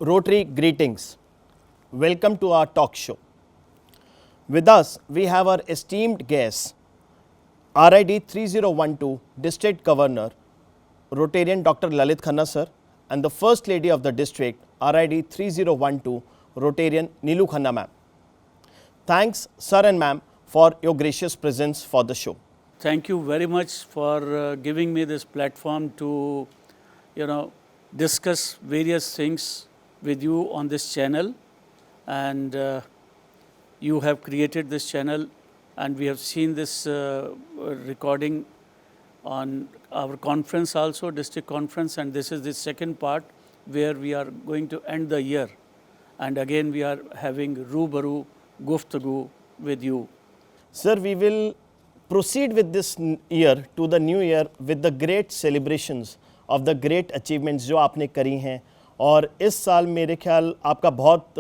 Rotary greetings. Welcome to our talk show. With us, we have our esteemed guest, RID 3012 District Governor, Rotarian Dr. Lalit Khanna sir, and the First Lady of the District, RID 3012 Rotarian Neelu Khanna ma'am. Thanks sir and ma'am for your gracious presence for the show. Thank you very much for giving me this platform to, discuss various things with you on this channel. And you have created this channel, and we have seen this recording on our conference also, district conference, and this is the second part where we are going to end the year. And again, we are having Rubaru Guftagu with you. Sir, we will proceed with this year to the new year with the great celebrations of the great achievements जो आपने करी हैं, और इस साल मेरे ख्याल आपका बहुत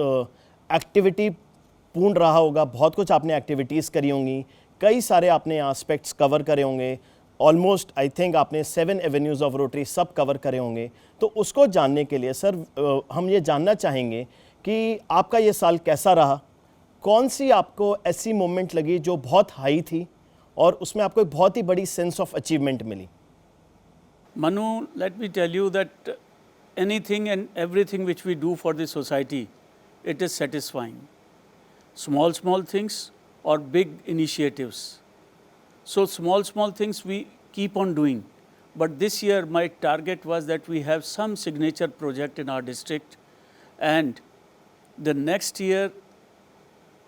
एक्टिविटी पूर्ण रहा होगा, बहुत कुछ आपने एक्टिविटीज़ करी होंगी, कई सारे आपने एस्पेक्ट्स कवर करे होंगे, ऑलमोस्ट आई थिंक आपने 7 एवेन्यूज़ ऑफ रोटरी सब कवर करे होंगे। तो उसको जानने के लिए सर हम ये जानना चाहेंगे कि आपका ये साल कैसा रहा, कौन सी आपको ऐसी मोमेंट लगी जो बहुत हाई थी और उसमें आपको एक बहुत ही बड़ी सेंस ऑफ अचीवमेंट मिली। Manu, let me tell you that anything and everything which we do for the society, it is satisfying. Small things or big initiatives. So small things we keep on doing. But this year my target was that we have some signature project in our district, and the next year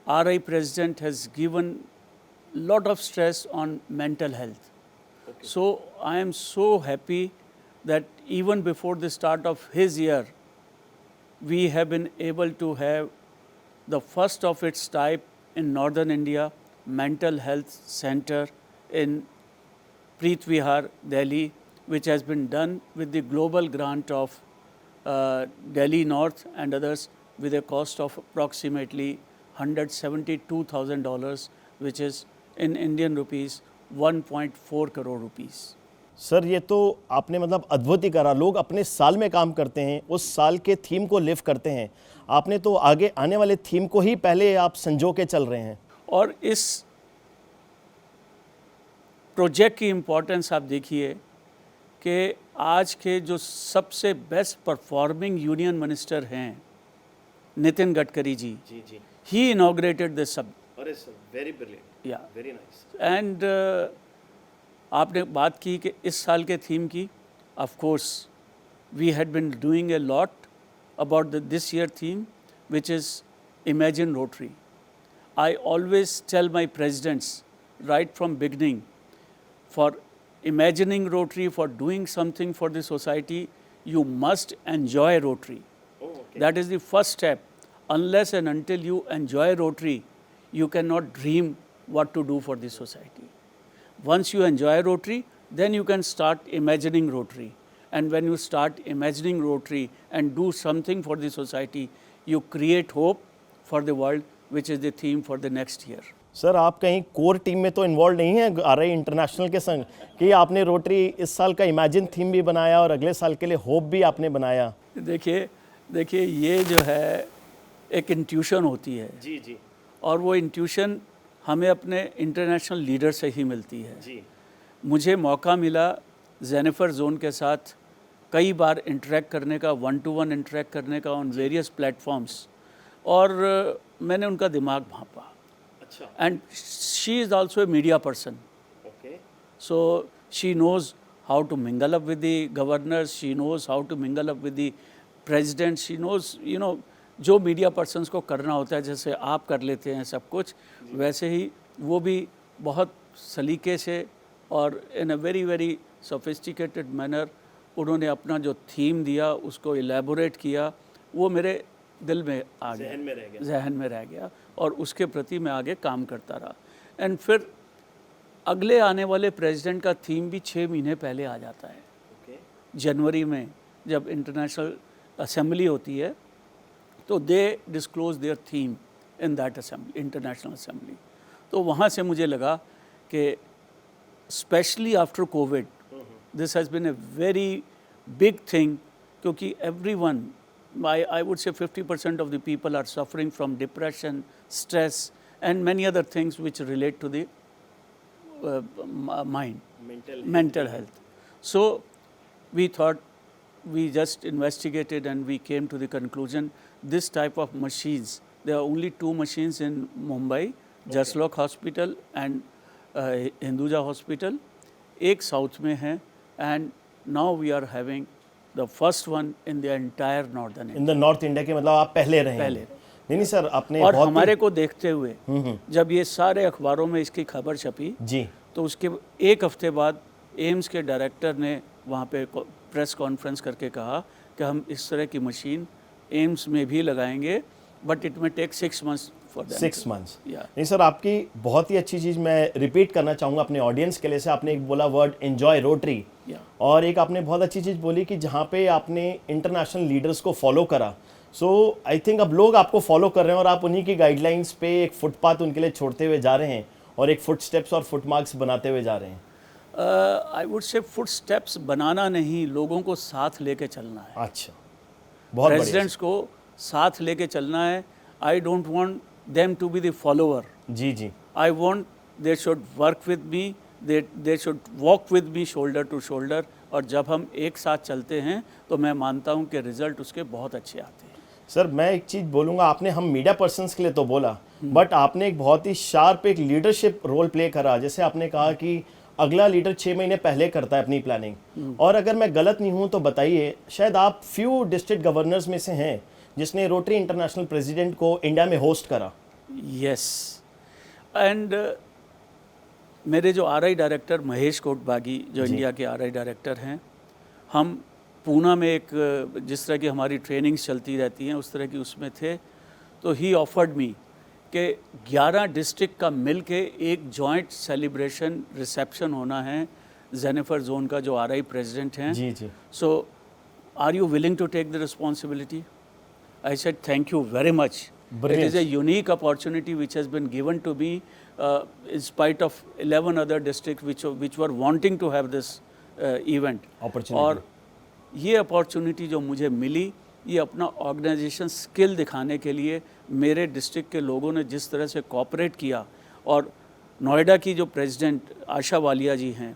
RI President has given lot of stress on mental health. Okay. So I am so happy that even before the start of his year, we have been able to have the first of its type in Northern India mental health center in Preet Vihar, Delhi, which has been done with the global grant of Delhi North and others with a cost of approximately $172,000, which is in Indian rupees 1.4 crore rupees. Sir ये तो आपने मतलब अद्भुत ही करा। लोग अपने साल में काम करते हैं, उस साल के थीम को लिव करते हैं, आपने तो आगे आने वाले थीम को ही पहले आप संजो के चल रहे हैं। और इस प्रोजेक्ट की इम्पोर्टेंस आप देखिए कि आज के जो सबसे बेस्ट परफॉर्मिंग यूनियन मिनिस्टर हैं Nitin Gadkari ji, he inaugurated this सब। अरे सर, वेरी ब्रिलियंट, या वेरी नाइस। एंड आपने बात की कि इस साल के थीम की, of course we had been doing a lot about this year theme which is imagine Rotary. I always tell my presidents right from beginning, for imagining Rotary, for doing something for the society, you must enjoy Rotary. Oh, okay. That is the first step. Unless and until you enjoy Rotary, you cannot dream what to do for the society. Once you enjoy Rotary, then you can start imagining Rotary. And when you start imagining Rotary and do something for the society, you create hope for the world, which is the theme for the next year. Sir आप कहीं core team में तो involve नहीं है RI international के संग कि आपने रोटरी इस साल का इमेजिन थीम भी बनाया और अगले साल के लिए होप भी आपने बनाया? देखिए ये जो है एक इंट्यूशन होती है जी, और वो इंट्यूशन हमें अपने इंटरनेशनल लीडर से ही मिलती है जी। मुझे मौका मिला जेनिफर जोन के साथ कई बार इंटरेक्ट करने का, 1-to-1 इंटरेक्ट करने का ऑन वेरियस प्लेटफॉर्म्स, और मैंने उनका दिमाग भांपा। And she is also a media person. Okay. So she knows how to mingle up with the governors, she knows how to mingle up with the president, she knows, जो media persons को करना होता है, जैसे आप कर लेते हैं सब कुछ, वैसे ही वो भी बहुत सलीके से और in a very very sophisticated manner उन्होंने अपना जो थीम दिया उसको इलेबोरेट किया, वो मेरे दिल में आ गया, जहन में रह गया, और उसके प्रति मैं आगे काम करता रहा। एंड फिर अगले आने वाले प्रेसिडेंट का थीम भी 6 महीने पहले आ जाता है। जनवरी में जब इंटरनेशनल असेंबली होती है तो they disclose their theme in that assembly, international assembly. तो वहाँ से मुझे लगा कि specially after covid this has been a very big thing, क्योंकि everyone I would say 50% of the people are suffering from depression, stress, and many other things which relate to the mind, mental health. So we thought, we just investigated and we came to the conclusion, this type of machines, there are only 2 machines in Mumbai, Jaslok Hospital and Hinduja Hospital, एक south में है, and now we are having the first one in the entire northern India. In the north India के मतलब आप पहले रहे पहले। हैं। नहीं सर, आपने और बहुत हमारे को देखते हुए जब ये सारे अखबारों में इसकी खबर छपी, जी तो उसके 1 हफ्ते बाद एम्स के डायरेक्टर ने वहाँ पे प्रेस कॉन्फ्रेंस करके कहा कि हम इस तरह की मशीन एम्स में भी लगाएंगे, but it may take 6 months for that. 6 months। या नहीं सर, आपकी बहुत ही अच्छी चीज़ मैं रिपीट करना चाहूँगा अपने ऑडियंस के लिए से। आपने एक बोला वर्ड एन्जॉय रोटरी, और एक आपने बहुत अच्छी चीज़ बोली कि जहाँ पे आपने इंटरनेशनल लीडर्स को फॉलो करा। सो आई थिंक अब लोग आपको फॉलो कर रहे हैं और आप उन्हीं की गाइडलाइंस पे एक फुटपाथ उनके लिए छोड़ते हुए जा रहे हैं और एक फुट स्टेप्स और फुट मार्क्स बनाते हुए जा रहे हैं। I would say footsteps बनाना नहीं, लोगों को साथ लेके चलना है। अच्छा, बहुत बढ़िया। प्रेसिडेंट्स को साथ लेके चलना है। I don't want them to be the follower. जी जी, I want they should work with me, they should walk with me shoulder to shoulder, और जब हम एक साथ चलते हैं तो मैं मानता हूं कि रिजल्ट उसके बहुत अच्छे आते हैं। सर मैं एक चीज़ बोलूँगा, आपने हम मीडिया पर्सन्स के लिए तो बोला, बट आपने एक बहुत ही शार्प एक लीडरशिप रोल प्ले करा। जैसे आपने कहा कि अगला लीडर 6 महीने पहले करता है अपनी प्लानिंग, और अगर मैं गलत नहीं हूँ तो बताइए, शायद आप फ्यू डिस्ट्रिक्ट गवर्नर्स में से हैं जिसने रोटरी इंटरनेशनल प्रेसिडेंट को इंडिया में होस्ट करा। यस, एंड मेरे जो आरआई डायरेक्टर महेश कोटबागी, जो इंडिया के आरआई डायरेक्टर हैं, हम पूना में एक जिस तरह की हमारी ट्रेनिंग्स चलती रहती हैं उस तरह की उसमें थे, तो ही ऑफर्ड मी कि 11 डिस्ट्रिक्ट का मिल के एक जॉइंट सेलिब्रेशन रिसेप्शन होना है जेनिफर जोन का, जो आरआई प्रेसिडेंट हैं। जी जी। So are you willing to take the responsibility? I said, thank you very much. Brilliant. It is a unique opportunity which has been given to me in spite of 11 other districts which were wanting to have this event. Opportunity. और ये opportunity जो मुझे मिली, ये अपना organisation skill दिखाने के लिए मेरे डिस्ट्रिक्ट के लोगों ने जिस तरह से कोऑपरेट किया, और नोएडा की जो प्रेसिडेंट आशा वालिया जी हैं,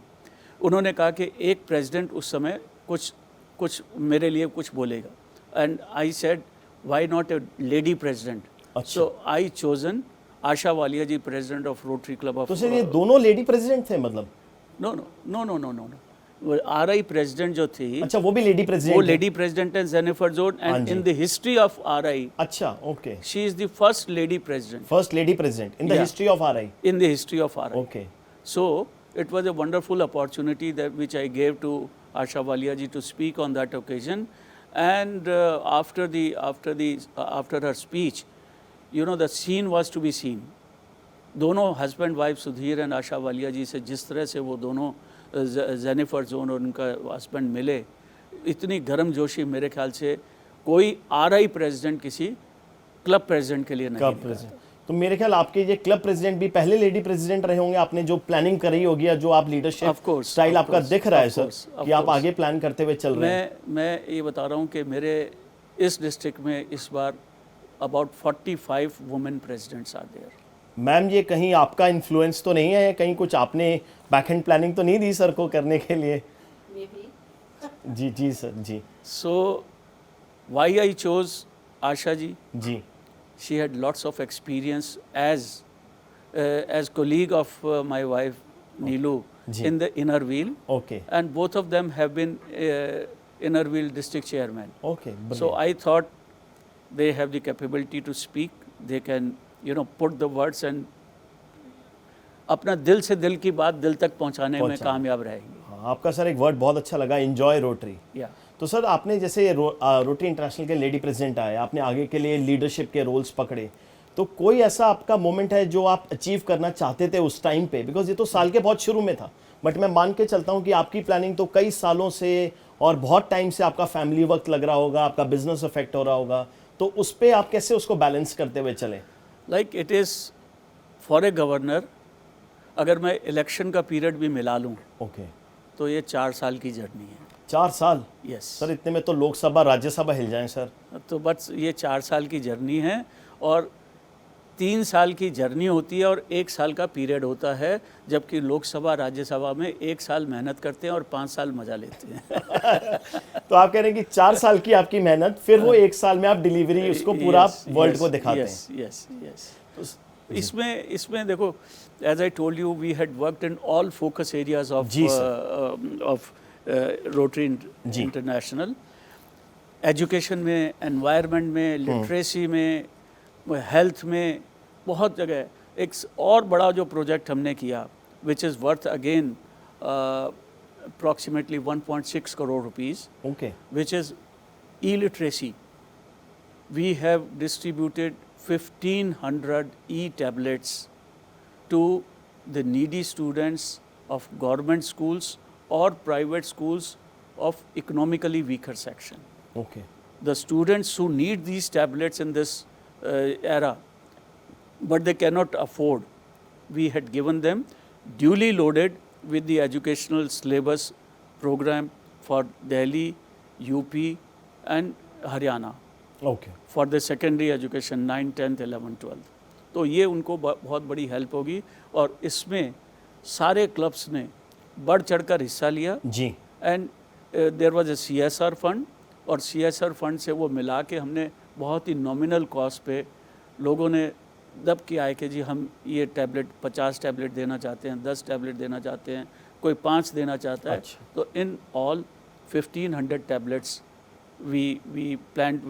उन्होंने कहा कि एक प्रेसिडेंट उस समय कुछ मेरे लिए कुछ बोलेगा, and I said why not a lady president? So I chosen Asha Walia ji, president of Rotary Club of। तो सर ये दोनों लेडी प्रेसिडेंट थे मतलब? No. RI president जो थी, अच्छा वो भी लेडी प्रेसिडेंट? वो लेडी प्रेसिडेंट है Jennifer zone, and in the history of RI, अच्छा okay, she is the first lady president, first lady president in the history of RI. in the history of RI. Okay, So it was a wonderful opportunity that which I gave to Asha Walia ji to speak on that occasion. And after her speech, you know, the scene was to be seen. दोनों husband wife Sudhir and आशा वालिया जी से जिस तरह से वो दोनों Jennifer zone और उनका husband मिले, इतनी गर्मजोशी मेरे ख्याल से कोई आरआई प्रेसिडेंट किसी क्लब प्रेसिडेंट के लिए नहीं मिला। तो मेरे ख्याल आपके ये क्लब प्रेसिडेंट भी पहले लेडी प्रेसिडेंट रहे होंगे। आपने जो प्लानिंग करी होगी या जो आप लीडरशिप स्टाइल आपका दिख रहा है सर कि आप आगे प्लान करते हुए चल रहे हैं। मैं ये बता रहा हूँ कि मेरे इस डिस्ट्रिक्ट में इस बार about 45 women presidents are there. Ma'am ये कहीं आपका इन्फ्लुएंस तो नहीं है, कहीं कुछ आपने बैक एंड प्लानिंग तो नहीं दी सर को करने के लिए? जी जी सर जी। So why I chose Asha ji? जी, she had lots of experience as colleague of my wife Neelu in the inner wheel. Okay. And both of them have been inner wheel district chairman. Okay, brilliant. So I thought they have the capability to speak. They can, you know, put the words and अपना दिल से दिल की बात दिल तक पहुंचाने में कामयाब रहेंगे। हाँ, आपका सर एक वर्ड बहुत अच्छा लगा, एंजॉय रोटरी। या तो सर आपने जैसे रोटरी इंटरनेशनल के लेडी प्रेसिडेंट आए, आपने आगे के लिए लीडरशिप के रोल्स पकड़े, तो कोई ऐसा आपका मोमेंट है जो आप अचीव करना चाहते थे उस टाइम पे? बिकॉज ये तो साल के बहुत शुरू में था, बट मैं मान के चलता हूँ कि आपकी प्लानिंग तो कई सालों से और बहुत टाइम से आपका फैमिली वक्त लग रहा होगा, आपका बिजनेस अफेक्ट हो रहा होगा, तो उस पर आप कैसे उसको बैलेंस करते हुए चले? Like it is for a governor, अगर मैं इलेक्शन का पीरियड भी मिला लूँ ओके, तो ये 4 साल की जर्नी है। 4 साल? यस सर इतने में तो लोकसभा राज्यसभा हिल जाएं सर। तो बस ये 4 साल की जर्नी है और 3 साल की जर्नी होती है और 1 साल का पीरियड होता है, जबकि लोकसभा राज्यसभा में 1 साल मेहनत करते हैं और 5 साल मज़ा लेते हैं। तो आप कह रहे हैं कि 4 साल की आपकी मेहनत, फिर वो 1 साल में आप डिलीवरी उसको पूरा वर्ल्ड को दिखाते हैं। Yes yes. इसमें देखो, as I told you, we had worked in all focus areas of Rotary International. Education में, एनवायरनमेंट में, लिटरेसी में, हेल्थ में, बहुत जगह। एक और बड़ा जो प्रोजेक्ट हमने किया, which is worth again approximately 1.6 crore rupees, okay, which is e-literacy. We have distributed 1500 e-tablets to the needy students of government schools or private schools of economically weaker section. Okay, The students who need these tablets in this era, but they cannot afford, we had given them duly loaded with the educational syllabus program for Delhi, UP and Haryana okay. for the secondary education 9, 10th, 11, 12. तो ये उनको बहुत बड़ी help होगी और इसमें सारे clubs ने बढ़ चढ़कर हिस्सा लिया। जी, and there was a CSR fund, और CSR फंड से वो मिला के हमने बहुत ही नॉमिनल कॉस्ट पे लोगों ने दब किया है कि जी हम ये टैबलेट 50 टैबलेट देना चाहते हैं, 10 टैबलेट देना चाहते हैं, कोई 5 देना चाहता है। अच्छा। तो in all 1500 tablets we planned,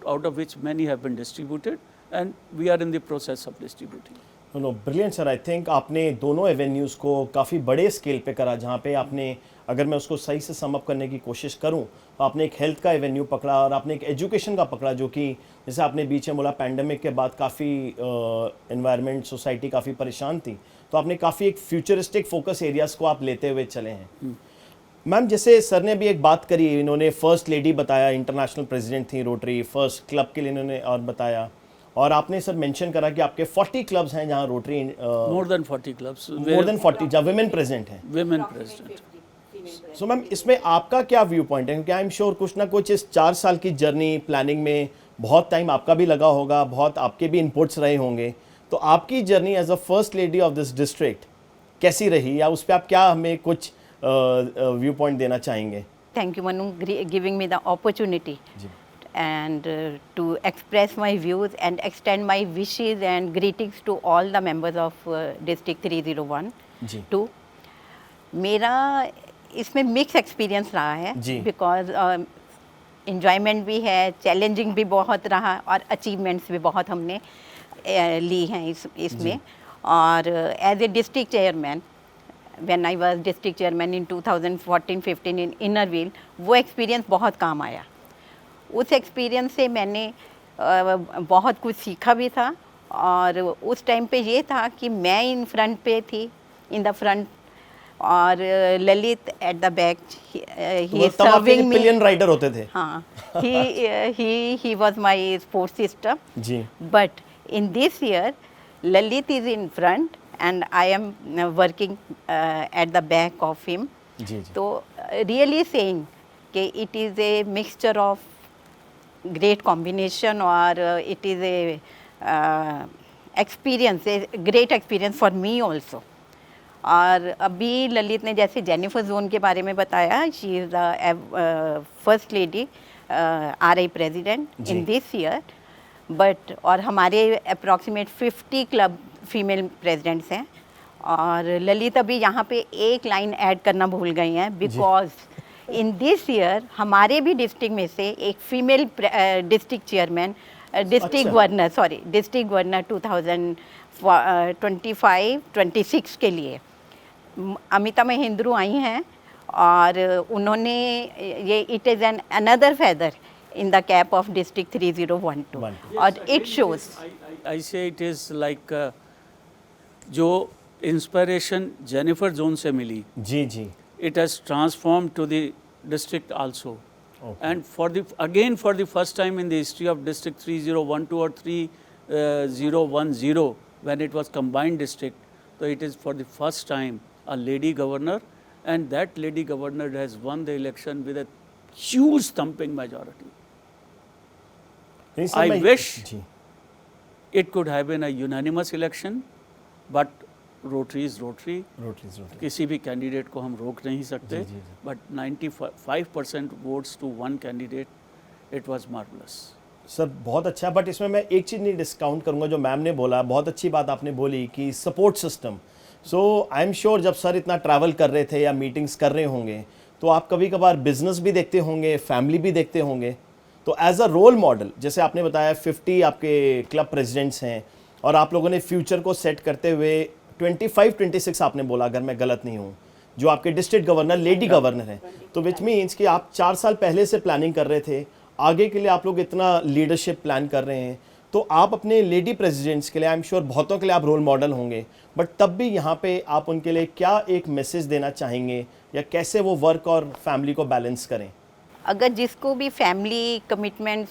out of which many have been distributed and we are in the process of distributing. No brilliant sir. I think आपने दोनों एवेन्यूज़ को काफ़ी बड़े स्केल पे करा, जहाँ पे आपने, अगर मैं उसको सही से सम अप करने की कोशिश करूँ, तो आपने एक हेल्थ का एवेन्यू पकड़ा और आपने एक एजुकेशन का पकड़ा, जो कि जैसे आपने बीच में बोला पैंडमिक के बाद काफ़ी एनवायरनमेंट, सोसाइटी काफ़ी परेशान थी, तो आपने काफ़ी एक फ्यूचरिस्टिक फोकस एरियाज़ को आप लेते हुए चले हैं। मैम, जैसे सर ने भी एक बात करी, इन्होंने फर्स्ट लेडी बताया, इंटरनेशनल प्रेसिडेंट थी रोटरी, फर्स्ट क्लब के लिए इन्होंने और बताया, और आपने सर मेंशन करा कि आपके 40 क्लब्स हैं जहां rotary, more than 40 clubs, more than 40 जहां वुमेन प्रेजेंट हैं, women president. सो मैम इसमें आपका क्या व्यू पॉइंट है? क्योंकि आई एम श्योर कुछ ना कुछ इस 4 साल की जर्नी प्लानिंग में बहुत टाइम आपका भी लगा होगा, बहुत आपके भी इनपुट्स रहे होंगे, तो आपकी journey as a first lady of this district कैसी रही, या उस पर आप क्या हमें कुछ व्यू पॉइंट देना चाहेंगे? Thank you, Manu, giving me the opportunity and to express my views and extend my wishes and greetings to all the members of District 301. Ji, To मेरा इसमें मिक्स एक्सपीरियंस रहा है, जी। बिकॉज इंजॉयमेंट भी है, challenging भी बहुत रहा और अचीवमेंट्स भी बहुत हमने ली हैं इसमें। और as a district chairman, when I was district chairman in 2014-15 in Inner Wheel, वो एक्सपीरियंस बहुत काम आया। उस एक्सपीरियंस से मैंने बहुत कुछ सीखा भी था, और उस टाइम पे ये था कि मैं इन फ्रंट पे थी, इन द फ्रंट, और Lalit at the back, he is serving me. Pillion rider होते थे। हाँ, he was my support system. Ji, But in this year, Lalit is in front and I am working at the back of him. जी, जी, तो really saying कि it is a mixture of great combination, or it is a experience, a great experience for me also. और अभी ललित ने जैसे Jennifer zone के बारे में बताया, she is the first lady RI president in this year, but और हमारे अप्रॉक्सीमेट 50 क्लब फीमेल प्रेसिडेंट्स हैं। और ललित अभी यहाँ पे एक लाइन ऐड करना भूल गई हैं, बिकॉज इन दिस ईयर हमारे भी डिस्ट्रिक्ट में से एक female district chairman, district governor, sorry district governor 2025-26 के लिए अमिता महेंद्रू आई हैं, और उन्होंने ये it is an another feather in the cap of district 3012, और इट शोज आई से इट इज़ लाइक जो इंस्पिरेशन जेनिफर जोन से मिली, जी, जी, it has transformed to the district also. Okay. And for the first time in the history of district 3012 or 3010, when it was combined district, so it is for the first time a lady governor and that lady governor has won the election with a huge thumping majority. नहीं sir, I मैं- wish जी it could have been a unanimous election, but Rotary is Rotary. Rotary's Rotary किसी भी candidate को हम रोक नहीं सकते, जी, जी, जी। But 95% votes to one candidate, it was marvellous. Sir बहुत अच्छा, बट इसमें मैं एक चीज़ नहीं डिस्काउंट करूंगा जो मैम ने बोला, बहुत अच्छी बात आपने बोली कि support system. So I am sure जब सर इतना ट्रैवल कर रहे थे या मीटिंग्स कर रहे होंगे तो आप कभी कभार बिजनेस भी देखते होंगे, फैमिली भी देखते होंगे. तो एज अ रोल मॉडल, जैसे आपने बताया 50 आपके क्लब प्रेसिडेंट्स हैं और आप लोगों ने फ्यूचर को सेट करते हुए 25-26 आपने बोला, अगर मैं गलत नहीं हूँ, जो आपके डिस्ट्रिक्ट गवर्नर लेडी गवर्नर हैं, तो विच मीन्स कि आप 4 साल पहले से प्लानिंग कर रहे थे, आगे के लिए आप लोग इतना लीडरशिप प्लान कर रहे हैं. तो आप अपने लेडी प्रेसिडेंट्स के लिए आई एम श्योर बहुतों के लिए आप रोल मॉडल होंगे, बट तब भी यहाँ पे आप उनके लिए क्या एक मैसेज देना चाहेंगे या कैसे वो वर्क और फैमिली को बैलेंस करें? अगर जिसको भी फैमिली कमिटमेंट्स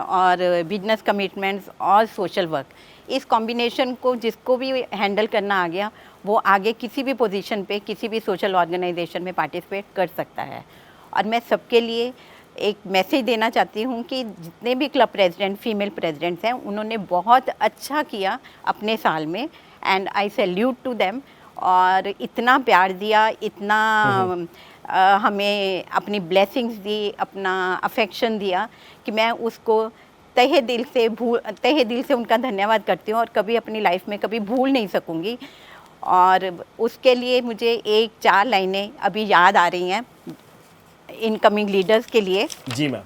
और बिजनेस कमिटमेंट्स और सोशल वर्क, इस कॉम्बिनेशन को जिसको भी हैंडल करना आ गया, वो आगे किसी भी पोजीशन पे किसी भी सोशल ऑर्गेनाइजेशन में पार्टिसिपेट कर सकता है. और मैं सबके लिए एक मैसेज देना चाहती हूँ कि जितने भी क्लब प्रेसिडेंट फीमेल प्रेसिडेंट्स हैं, उन्होंने बहुत अच्छा किया अपने साल में, and I salute to them. और इतना प्यार दिया, इतना हमें अपनी ब्लेसिंग्स दी, अपना अफेक्शन दिया कि मैं उसको तहे दिल से उनका धन्यवाद करती हूँ और कभी अपनी लाइफ में कभी भूल नहीं सकूँगी. और उसके लिए मुझे 1-4 लाइनें अभी याद आ रही हैं इनकमिंग लीडर्स के लिए. जी ma'am.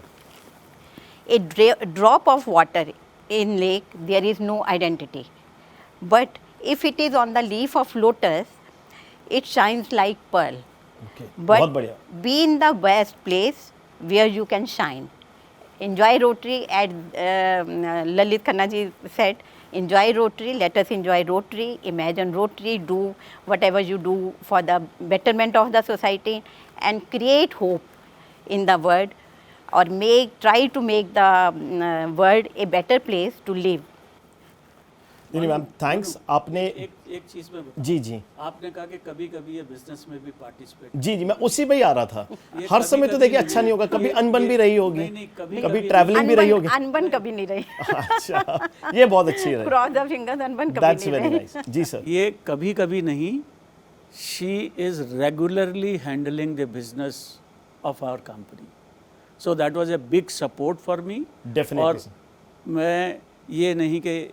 A drop of water in lake, there is no identity. But if it is on the leaf of lotus, it shines like pearl. Okay, But बहुत बढ़िया. be in the best place where you can shine. Enjoy Rotary, as Lalit Khanna ji said, enjoy Rotary, let us enjoy Rotary, imagine Rotary, do whatever you do for the betterment of the society and create hope in the world, or try to make the world a better place to live. नहीं ma'am, thanks. आपने एक चीज में बता- जी जी आपने कहा कि कभी कभी ये बिजनेस में भी पार्टिसिपेट. जी जी मैं उसी पे ही आ रहा था. ये हर कभी- समय तो कभी देखिए नहीं अच्छा नहीं होगा, कभी ये- अनबन भी रही होगी, नहीं, कभी- कभी कभी- ट्रैवलिंग भी रही होगी. अनबन कभी नहीं रही. अच्छा, ये बहुत अच्छी है. क्रॉस द फिंगर्स, अनबन कभी दैट्स नहीं वेरी रही. नाइस. जी सर. ये कभी कभी नहीं, she is regularly handling the business of our company. So that was a big support for me. Definitely, और sir. मैं ये नहीं कि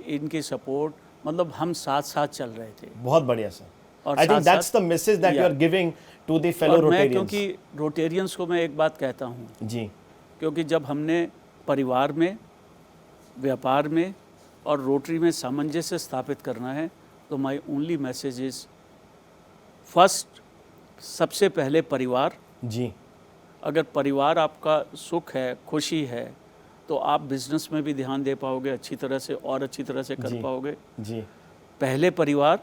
इनकी सपोर्ट, मतलब हम साथ साथ चल रहे थे. बहुत बढ़िया सर. और आई थिंक साथ-साथ- that's the message that you are Yeah. Giving to the fellow और मैं, रोटेरियंस. क्योंकि रोटेरियंस को मैं एक बात कहता हूँ, जी क्योंकि जब हमने परिवार में, व्यापार में और रोटरी में सामंजस्य स्थापित करना है, तो my only message is first, सबसे पहले परिवार. जी अगर परिवार आपका सुख है, खुशी है, तो आप बिजनेस में भी ध्यान दे पाओगे अच्छी तरह से और अच्छी तरह से कर जी। पाओगे. जी पहले परिवार,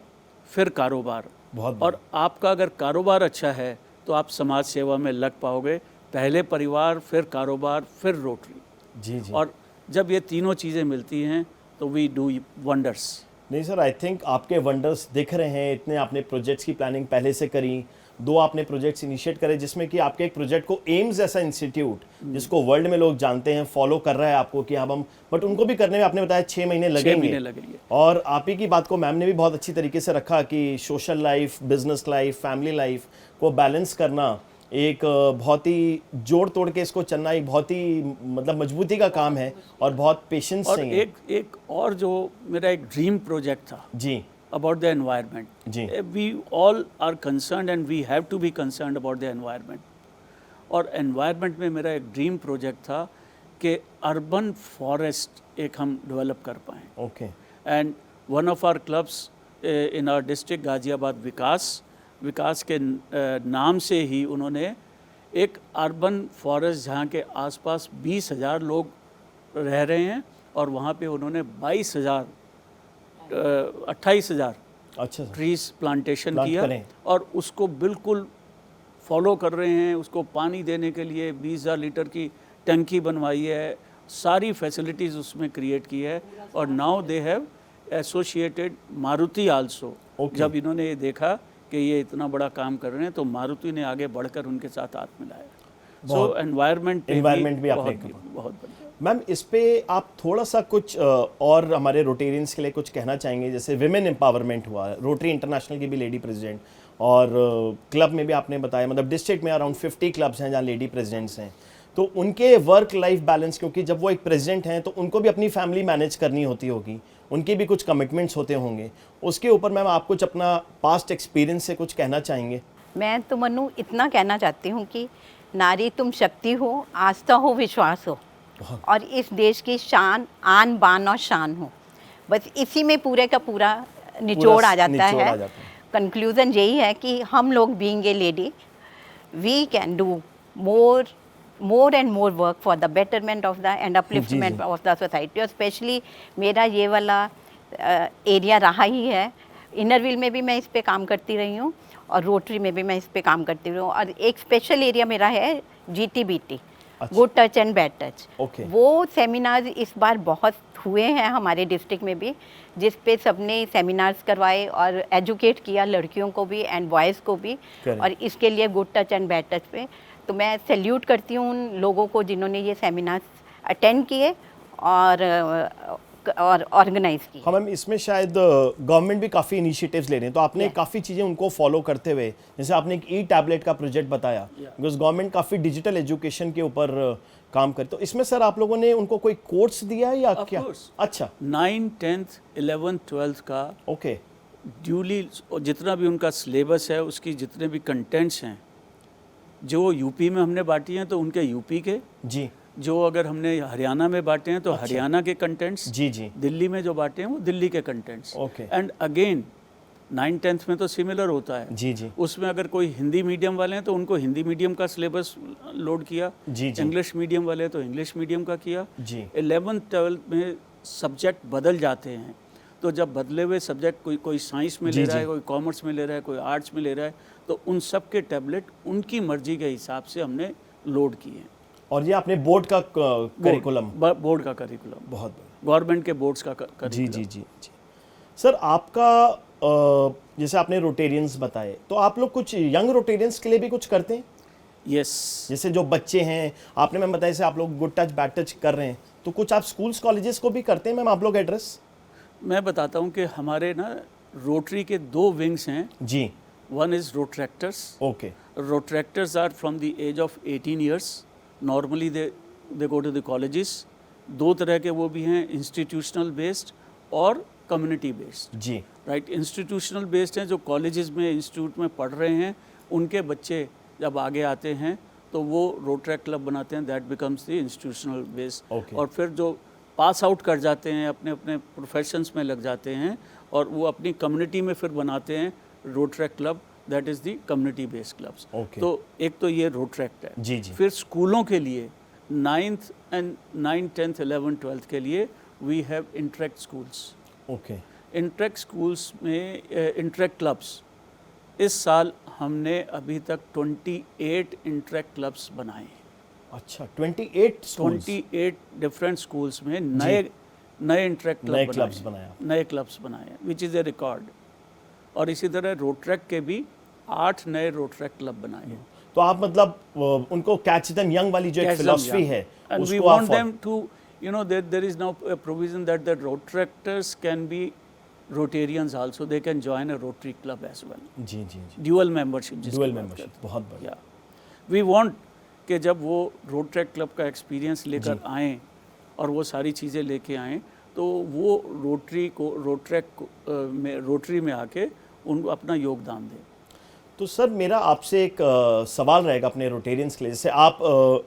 फिर कारोबार. बहुत और आपका अगर कारोबार अच्छा है तो आप समाज सेवा में लग पाओगे. पहले परिवार, फिर कारोबार, फिर रोटरी. जी जी. और जब ये तीनों चीज़ें मिलती हैं तो वी डू वंडर्स. नहीं सर, आई थिंक आपके वंडर्स दिख रहे हैं. इतने आपने प्रोजेक्ट्स की प्लानिंग पहले से करी, 2 आपने प्रोजेक्ट्स इनिशिएट करे, जिसमें कि आपके एक प्रोजेक्ट को एम्स ऐसा इंस्टीट्यूट जिसको वर्ल्ड में लोग जानते हैं, फॉलो कर रहा है आपको कि अब हम, बट उनको भी करने में आपने बताया 6 महीने 6 लगेंगे. महीने लगेंगे. और आप ही की बात को मैम ने भी बहुत अच्छी तरीके से रखा कि social life, business life, family life को बैलेंस करना एक बहुत ही जोड़ तोड़ के इसको चलना एक बहुत ही मतलब मजबूती का काम है और बहुत पेशेंस और चाहिए. एक और जो मेरा एक ड्रीम प्रोजेक्ट था जी about the environment. Ji. We all are concerned and we have to be concerned about the environment. और environment में मेरा एक ड्रीम प्रोजेक्ट था कि अर्बन फॉरेस्ट एक हम डेवलप कर पाएँ. Okay. And one of our clubs in our district Ghaziabad, Vikas के नाम से ही उन्होंने एक अर्बन फॉरेस्ट, जहाँ के आसपास 20,000 लोग रह रहे हैं, और वहाँ पे उन्होंने 28,000 अच्छा सर. ट्रीज प्लांटेशन Plant किया. करें. और उसको बिल्कुल फॉलो कर रहे हैं. उसको पानी देने के लिए 20,000 लीटर की टंकी बनवाई है, सारी फैसिलिटीज़ उसमें क्रिएट की है. और now they have associated Maruti also. Okay. जब इन्होंने ये देखा कि ये इतना बड़ा काम कर रहे हैं, तो मारुति ने आगे बढ़कर उनके साथ हाथ मिलाया। सो एनवायरनमेंट भी आपने बहुत बढ़िया। मैम, इस पे आप थोड़ा सा कुछ और हमारे रोटेरियंस के लिए कुछ कहना चाहेंगे? जैसे विमेन एम्पावरमेंट हुआ, रोटरी इंटरनेशनल की भी लेडी प्रेसिडेंट, और क्लब में भी आपने बताया, मतलब डिस्ट्रिक्ट में अराउंड 50 क्लब्स हैं जहाँ लेडी प्रेसिडेंट्स हैं, तो उनके वर्क लाइफ बैलेंस, क्योंकि जब वो एक प्रेसिडेंट हैं तो उनको भी अपनी फैमिली मैनेज करनी होती होगी, उनके भी कुछ कमिटमेंट्स होते होंगे, उसके ऊपर मैम आप कुछ अपना पास्ट एक्सपीरियंस से कुछ कहना चाहेंगे? मैं तो मनु इतना कहना चाहती हूँ कि नारी तुम शक्ति हो, आस्था हो, विश्वास हो, और इस देश की शान, आन बान और शान हो। बस इसी में पूरे का पूरा निचोड़ आ जाता है। कंक्लूजन यही है कि हम लोग being a lady, we can do more and more work for the betterment of the and upliftment of the society। और स्पेशली मेरा ये वाला एरिया रहा ही है। इनर व्हील में भी मैं इस पे काम करती रही हूँ और रोटरी में भी मैं इस पे काम करती रही हूँ। और एक स्पेशल एरिया मेरा है GTBT, good touch and bad touch. वो सेमिनार्स इस बार बहुत हुए हैं हमारे डिस्ट्रिक्ट में भी, जिस पे सबने सेमिनार्स करवाए और एजुकेट किया लड़कियों को भी एंड बॉयज़ को भी। और इसके लिए good touch and bad touch पे तो मैं सैल्यूट करती हूँ उन लोगों को जिन्होंने ये सेमिनार्स अटेंड किए और ऑर्गेनाइज की। हाँ मैम, इसमें शायद गवर्नमेंट भी काफ़ी इनिशिएटिव्स ले रहे हैं, तो आपने काफ़ी चीज़ें उनको फॉलो करते हुए, जैसे आपने एक ई-टैबलेट का प्रोजेक्ट बताया, बिकॉज गवर्नमेंट काफ़ी डिजिटल एजुकेशन के ऊपर काम करे, तो इसमें सर आप लोगों ने उनको कोई कोर्स दिया है या क्या? अच्छा, 9th 10th 11th 12th का ओके, ड्यूली जितना भी उनका सिलेबस है, उसकी जितने भी कंटेंट्स हैं, जो यूपी में हमने बांटी हैं तो उनके यूपी के जी, जो अगर हमने हरियाणा में बांटे हैं तो हरियाणा के कंटेंट्स, जी जी, दिल्ली में जो बांटे हैं वो दिल्ली के contents. Okay, and again 9th 10th में तो सिमिलर होता है। जी जी, उसमें अगर कोई हिंदी मीडियम वाले हैं तो उनको हिंदी मीडियम का सिलेबस लोड किया, जी जी, इंग्लिश मीडियम वाले हैं तो इंग्लिश मीडियम का किया। जी, 11th 12th में सब्जेक्ट बदल जाते हैं, तो जब बदले हुए सब्जेक्ट कोई साइंस में ले रहा है, कोई कॉमर्स में ले रहा है, कोई आर्ट्स में ले रहा है, तो उन सब के टैबलेट उनकी मर्जी के हिसाब से हमने लोड किए हैं। और ये आपने बोर्ड का करिकुलम, बोर्ड का करिकुलम, बहुत गवर्नमेंट के बोर्ड्स का करिकुलम। जी जी जी जी। सर आपका जैसे आपने रोटेरियंस बताए, तो आप लोग कुछ यंग रोटेरियंस के लिए भी कुछ करते हैं? यस, जैसे जो बच्चे हैं, आपने मैम बताया जैसे आप लोग गुड टच बैड टच कर रहे हैं, तो कुछ आप स्कूल्स कॉलेजेस को भी करते हैं मैम आप लोग एड्रेस? मैं बताता हूँ कि हमारे ना रोटरी के 2 विंग्स हैं जी। One is Rotaractors. Okay, Rotaractors are from the age of 18 years, normally they go to the colleges. 2 तरह के वो भी हैं, इंस्टीट्यूशनल बेस्ड और कम्युनिटी बेस्ड। जी, राइट, इंस्टीट्यूशनल बेस्ड हैं, जो कॉलेजेस में इंस्टीट्यूट में पढ़ रहे हैं, उनके बच्चे जब आगे आते हैं तो वो रोट्रैक्ट क्लब बनाते हैं, that becomes the institutional based. और फिर जो पास आउट कर जाते हैं, अपने अपने प्रोफेशंस में लग जाते हैं और वो अपनी कम्युनिटी में फिर बनाते हैं Rotaract club, that is the community based clubs. तो एक तो ये रोट्रैक्ट है। जी जी। फिर स्कूलों के लिए 9th 10th 11th 12th के लिए we have interact schools. Okay, interact schools में इंटरेक्ट क्लब्स, इस साल हमने अभी तक 28 इंटरेक्ट क्लब्स बनाए। अच्छा, 28 डिफरेंट स्कूल्स में नए इंटरेक्ट क्लब्स बनाए, नए क्लब्स बनाए, विच इज़ ए रिकॉर्ड। और इसी तरह रोट्रैक्ट के भी 8 नए रोट्रैक्ट क्लब बनाए। तो आप मतलब उनको कैच देम यंग वाली जो एक फिलॉसफी है, and we want them to, you know, there is now a provision that the Rotractors can be Rotarians also, they can join a Rotary club as well. जी जी जी, dual membership, बहुत बढ़िया। We want कि जब वो Rotaract club का experience लेकर आएँ और वो सारी चीज़ें लेके आएँ, तो वो रोटरी में आके उनको अपना योगदान दें। तो सर मेरा आपसे एक सवाल रहेगा अपने रोटेरियंस के लिए, जैसे आप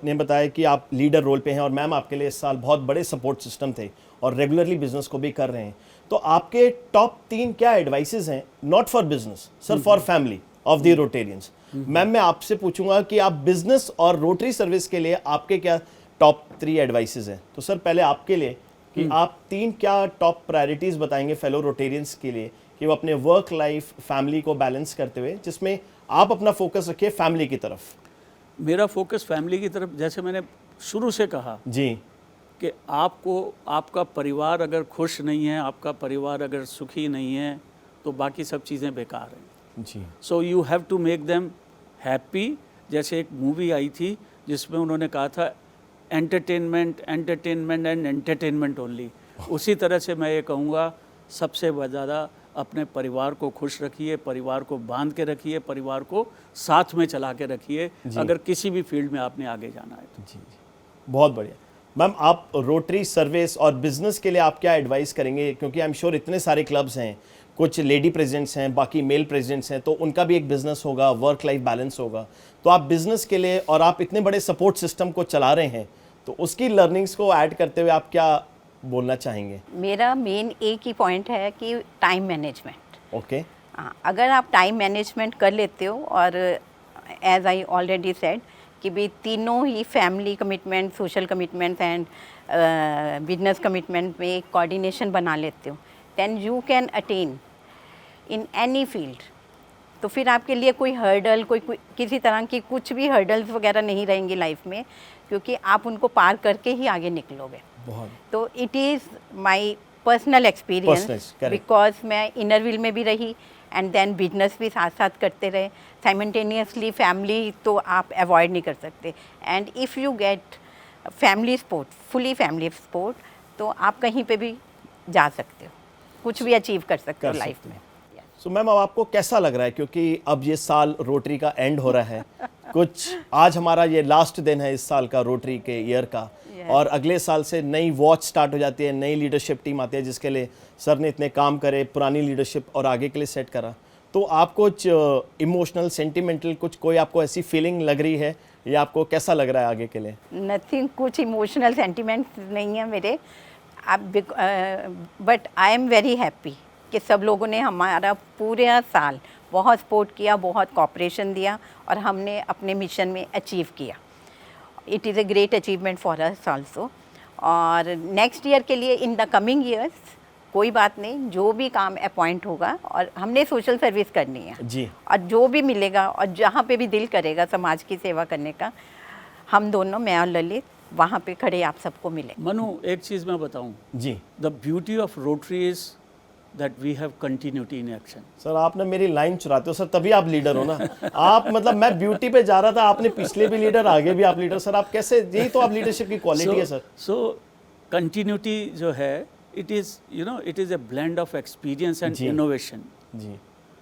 ने बताया कि आप लीडर रोल पे हैं और मैम आपके लिए इस साल बहुत बड़े सपोर्ट सिस्टम थे और रेगुलरली बिजनेस को भी कर रहे हैं, तो आपके टॉप 3 क्या एडवाइसेस हैं, not for business sir, for family of the Rotarians? Ma'am मैं आपसे पूछूंगा कि आप बिजनेस और रोटरी सर्विस के लिए आपके क्या टॉप 3 एडवाइसेस हैं? तो सर पहले आपके लिए कि आप 3 क्या टॉप प्रायोरिटीज़ बताएंगे फेलो रोटेरियंस के लिए कि वो अपने वर्क लाइफ फैमिली को बैलेंस करते हुए, जिसमें आप अपना फोकस रखिए फैमिली की तरफ? मेरा फोकस फैमिली की तरफ, जैसे मैंने शुरू से कहा जी, कि आपका परिवार अगर खुश नहीं है, आपका परिवार अगर सुखी नहीं है, तो बाकी सब चीज़ें बेकार हैं। जी so you have to make them happy. जैसे एक मूवी आई थी जिसमें उन्होंने कहा था entertainment entertainment and entertainment only, उसी तरह से मैं ये कहूँगा सबसे ज़्यादा अपने परिवार को खुश रखिए, परिवार को बांध के रखिए, परिवार को साथ में चला के रखिए अगर किसी भी फील्ड में आपने आगे जाना है तो। जी बहुत बढ़िया। मैम आप रोटरी सर्विस और बिजनेस के लिए आप क्या एडवाइस करेंगे, क्योंकि आई एम श्योर इतने सारे क्लब्स हैं, कुछ लेडी प्रेसिडेंट्स हैं, बाकी मेल प्रेसिडेंट्स हैं, तो उनका भी एक बिजनेस होगा, वर्क लाइफ बैलेंस होगा, तो आप बिजनेस के लिए और आप इतने बड़े सपोर्ट सिस्टम को चला रहे हैं, तो उसकी लर्निंग्स को ऐड करते हुए आप क्या बोलना चाहेंगे? मेरा मेन एक ही पॉइंट है कि टाइम मैनेजमेंट। ओके अगर आप टाइम मैनेजमेंट कर लेते हो और एज आई ऑलरेडी सेड कि भी तीनों ही family commitment, social commitments and business commitment में एक कोऑर्डिनेशन बना लेते हो, then you can attain in any field. तो फिर आपके लिए कोई हर्डल, कोई किसी तरह की कुछ भी हर्डल्स वगैरह नहीं रहेंगी लाइफ में, क्योंकि आप उनको पार करके ही आगे निकलोगे। बहुत तो it is my personal experience, because मैं इनर व्हील में भी रही एंड देन बिजनेस भी साथ साथ करते रहे साइमल्टेनियसली। फैमिली तो आप अवॉइड नहीं कर सकते, and if you get family support, fully family support, तो आप कहीं पे भी जा सकते हो, कुछ भी अचीव कर सकते हो लाइफ में। सो मैम अब आपको कैसा लग रहा है, क्योंकि अब ये साल रोटरी का एंड हो रहा है, कुछ आज हमारा ये लास्ट दिन है इस साल का रोटरी के ईयर का, और अगले साल से नई वॉच स्टार्ट हो जाती है, नई लीडरशिप टीम आती है जिसके लिए सर ने इतने काम करे, पुरानी लीडरशिप और आगे के लिए सेट करा। तो आप कुछ इमोशनल, सेंटिमेंटल कुछ कोई आपको ऐसी फीलिंग लग रही है, या आपको कैसा लग रहा है आगे के लिए? नथिंग, कुछ इमोशनल सेंटिमेंट्स नहीं है मेरे, but I am very happy कि सब लोगों ने हमारा पूरा साल बहुत सपोर्ट किया, बहुत कोऑपरेशन दिया और हमने अपने मिशन में अचीव किया। It is a great achievement for us also. और नेक्स्ट ईयर के लिए, इन द कमिंग ईयर्स, कोई बात नहीं, जो भी काम अपॉइंट होगा, और हमने सोशल सर्विस करनी है जी, और जो भी मिलेगा और जहाँ पे भी दिल करेगा समाज की सेवा करने का, हम दोनों, मैं और ललित, वहाँ पे खड़े आप सबको मिले। मनु, एक चीज़ मैं बताऊँ, जी the beauty of Rotary is that we have continuity in action. Sir आपने मेरी लाइन चुराते हो सर, तभी आप लीडर हो ना। आप मतलब मैं ब्यूटी पे जा रहा था, आपने पिछले भी लीडर, आगे भी आप लीडर। सर आप कैसे, यही तो आप लीडरशिप की क्वालिटी है सर। So continuity जो है, it is, you know, it is a blend of experience and जी, innovation. जी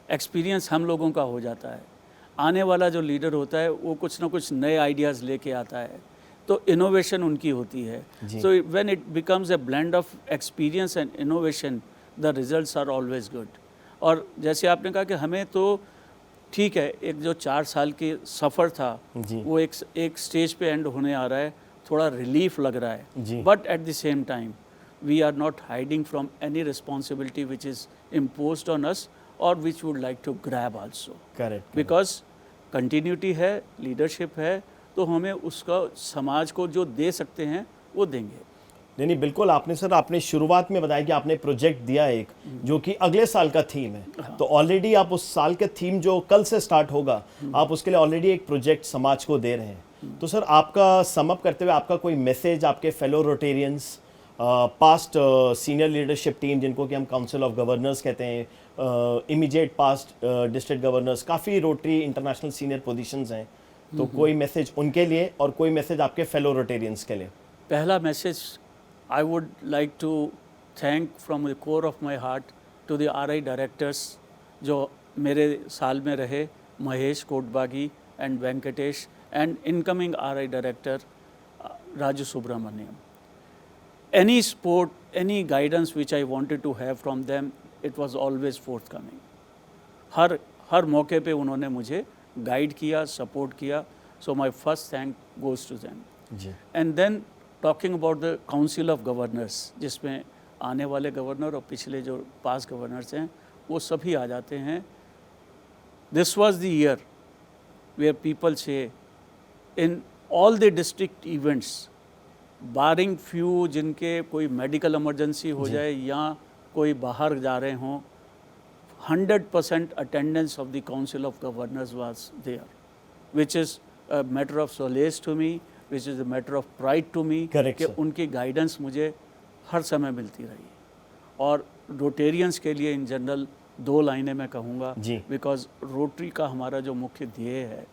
एक्सपीरियंस हम लोगों का हो जाता है, आने वाला जो लीडर होता है वो कुछ ना कुछ नए आइडियाज़ लेके आता है, तो इनोवेशन उनकी होती है। So when it becomes a blend of experience and innovation, the results are always good. और जैसे आपने कहा कि हमें तो ठीक है, एक जो 4 साल की सफ़र था वो एक स्टेज पे एंड होने आ रहा है, थोड़ा रिलीफ लग रहा है, but at the same time we are not hiding from any responsibility which is imposed on us और which would like to grab also. Correct, because continuity है, लीडरशिप है, तो हमें उसका समाज को जो दे सकते हैं वो देंगे। नहीं बिल्कुल, आपने सर आपने शुरुआत में बताया कि आपने प्रोजेक्ट दिया एक जो कि अगले साल का थीम है, तो ऑलरेडी आप उस साल के थीम जो कल से स्टार्ट होगा, आप उसके लिए ऑलरेडी एक प्रोजेक्ट समाज को दे रहे हैं। तो सर आपका समअप करते हुए आपका कोई मैसेज आपके fellow Rotarians, past senior leadership team जिनको कि हम काउंसिल ऑफ गवर्नर्स कहते हैं, इमीडिएट पास्ट डिस्ट्रिक्ट गवर्नर्स, काफ़ी रोटरी इंटरनेशनल सीनियर पोजीशंस हैं, तो कोई मैसेज उनके लिए और कोई मैसेज आपके फेलो रोटेरियंस के लिए? पहला message, I would like to thank from the core of my heart to the RI directors जो मेरे साल में रहे, Mahesh Kotbagi and Venkatesh, and incoming RI director Raju Subramaniam. Any support, any guidance which I wanted to have from them, it was always forthcoming. हर मौके पे उन्होंने मुझे guide किया, सपोर्ट किया, so my first thank goes to them. जी, And then talking about the council of governors, जिसमें आने वाले गवर्नर और पिछले जो पास गवर्नर्स हैं वो सभी आ जाते हैं। This was the year where people say in all the district events, barring few जिनके कोई मेडिकल इमरजेंसी हो जाए या कोई बाहर जा रहे हों, 100% attendance of the council of governors was there, which is a matter of solace to me, which is a matter of pride to me, कि उनकी गाइडेंस मुझे हर समय मिलती रही। और रोटेरियंस के लिए इन जनरल 2 लाइनें मैं कहूँगा जी। बिकॉज रोटरी का हमारा जो मुख्य ध्येय है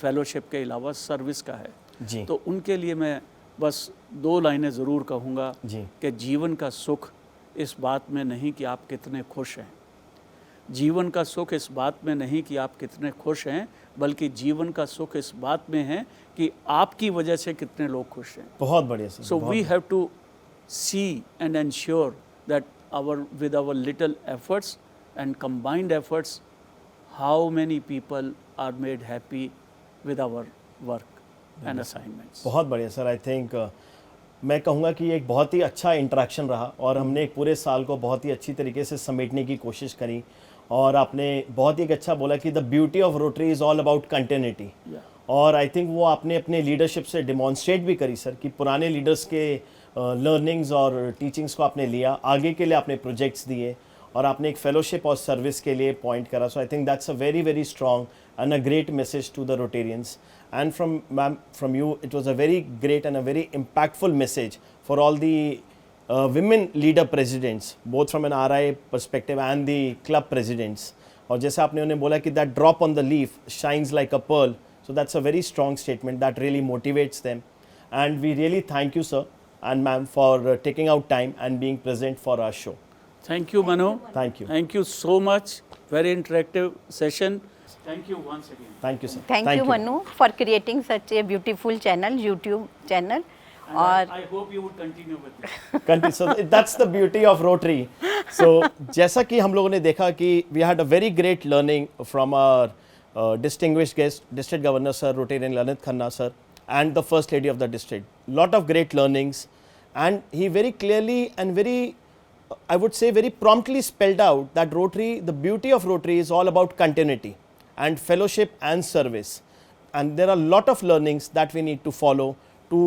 फेलोशिप के अलावा सर्विस का है, जी तो उनके लिए मैं बस 2 लाइनें ज़रूर कहूँगा जी कि जीवन का सुख इस बात में नहीं कि आप कितने खुश हैं, जीवन का सुख इस बात में नहीं कि आप कितने खुश हैं, बल्कि जीवन का सुख इस बात में है कि आपकी वजह से कितने लोग खुश हैं। बहुत बढ़िया sir. So we have to see and ensure that with our little efforts and combined efforts, how many people are made happy with our work and assignments. बहुत बढ़िया सर। आई थिंक मैं कहूँगा कि एक बहुत ही अच्छा इंटरेक्शन रहा और हमने एक पूरे साल को बहुत ही अच्छी तरीके से समेटने की कोशिश करी, और आपने बहुत ही एक अच्छा बोला कि the beauty of Rotary is all about continuity. Yeah. और आई थिंक वो आपने अपने लीडरशिप से डिमॉन्स्ट्रेट भी करी सर कि पुराने लीडर्स के लर्निंग्स और टीचिंग्स को आपने लिया, आगे के लिए आपने प्रोजेक्ट्स दिए, और आपने एक फेलोशिप और सर्विस के लिए पॉइंट करा. So I think that's a very very strong and a great message to the Rotarians. And from you, it was a very great and a very impactful message for all the women leader presidents, both from an RI perspective and the club presidents. और जैसे आपने उन्हें बोला कि that drop on the leaf shines like a pearl. So that's a very strong statement that really motivates them. And we really thank you, sir and ma'am, for taking out time and being present for our show. Thank you, Manu. Thank you. Thank you so much. Very interactive session. Thank you once again. Thank you, sir. Thank you, Manu, for creating such a beautiful channel, YouTube channel. And और I hope you would continue with it. So that's the beauty of Rotary. So जैसा कि हम लोगों ने देखा कि we had a very great learning from our distinguished guest, District Governor Sir Rotarian Lalit Khanna Sir, and the First Lady of the district. Lot of great learnings, and he very clearly and very, I would say, very promptly spelled out that Rotary, the beauty of Rotary is all about continuity and fellowship and service. And there are a lot of learnings that we need to follow to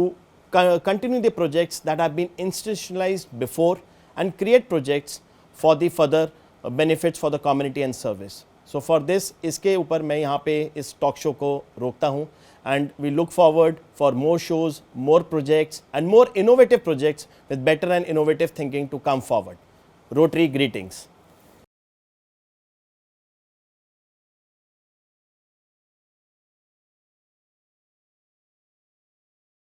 continue the projects that have been institutionalized before and create projects for the further benefits for the community and service. So for this, इसके ऊपर मैं यहाँ पे इस talk show को रोकता हूँ, and we look forward for more shows, more projects and more innovative projects with better and innovative thinking to come forward. Rotary greetings.